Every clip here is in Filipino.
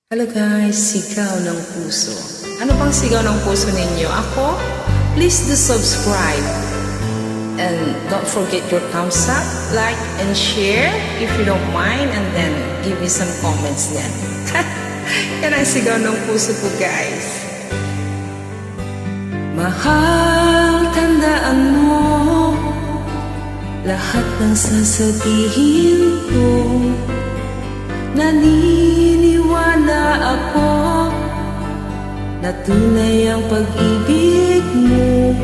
Hello guys, sigaw ng puso. Ano bang sigaw ng puso ninyo? Ako? Please do subscribe. And don't forget your thumbs up, like, and share if you don't mind. And then give me some comments then. Yan ang sigaw ng puso ko guys. Mahal, tandaan mo lahat ng sasabihin ko. Naniniwala ako na tunay ang pag-ibig mo.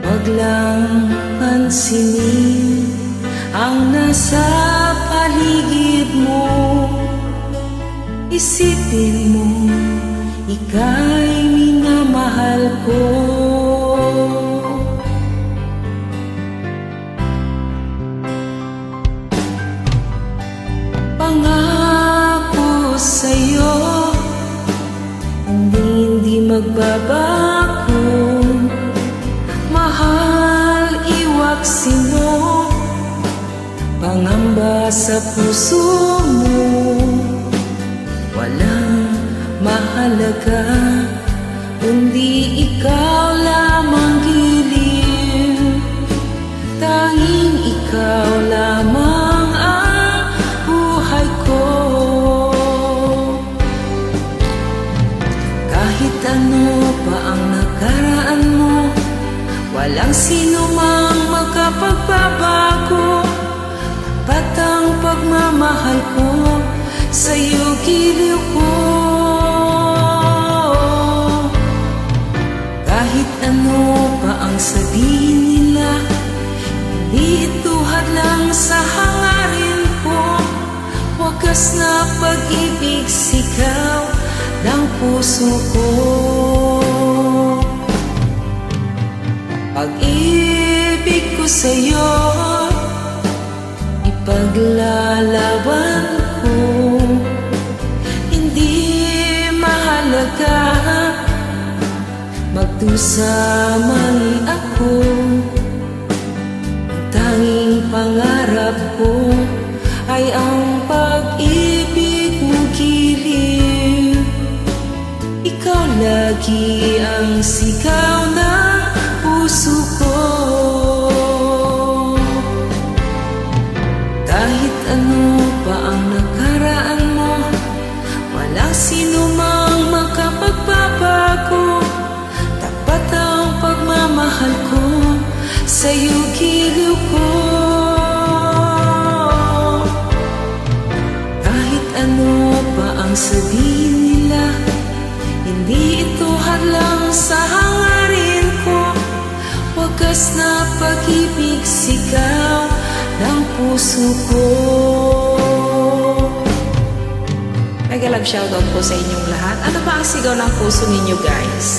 Wag lang pansinin ang nasa paligid mo. Isipin mo, ika'y minamahal ko. Pangako sa'yo, hindi magbabago. Mahal, iwaksin mo pangamba sa puso mo. Walang mahalaga kundi ikaw lamang giliw. Tanging ikaw lamang ano pa ang nakaraan mo, walang sino mang makapagbabago. Tapat ang pagmamahal ko, sa'yo giliw ko. Kahit ano pa ang sabihin nila, hindi ito hadlang sa hangarin ko. Wagas na pag-ibig, sigaw ng puso ko. Pag-ibig ko sa'yo, ipaglalaban ko. Hindi mahalaga magdusa man ako. Ang tanging pangarap ko ay ang pag-ibig mo giliw. Ikaw lagi ang sigaw ng puso ko. Kahit ano pa ang nakaraan mo, walang sino mang makapagbabago. Tapat ang pagmamahal ko, sa'yo giliw ko. Kahit ano pa ang sabihin nila, hindi ito hadlang sa hangarin ko. Wagas na pag-ibig, sigaw ng puso ko. Mega love shoutout po sa inyong lahat. Ano ba ang sigaw ng puso ninyo guys?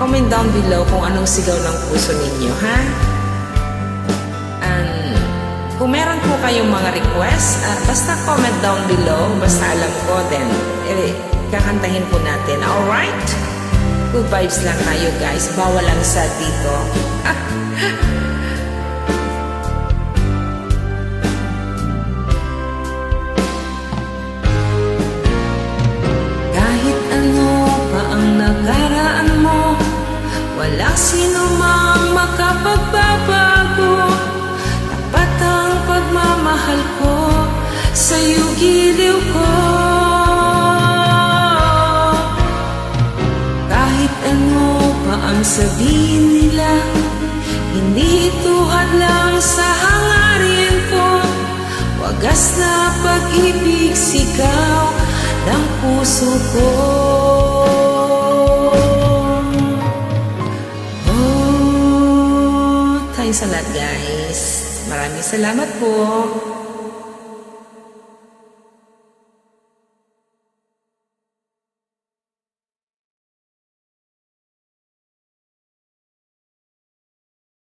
Comment down below kung anong sigaw ng puso ninyo, ha? Kung meron po kayong mga request, basta comment down below. Basta alam ko, then kakantahin po natin. Alright? Good vibes lang tayo guys. Bawal ang sad dito. Kahit ano pa ang nakaraan mo, walang sino mang makapagbabago. Tapat ang pagmamahal ko, sa'yo giliw ko. Kahit ano pa ang sabihin nila, hindi ito hadlang sa hangarin ko. Wagas na pag-ibig, sigaw ng puso ko. Oh, thanks a lot guys. Maraming salamat po.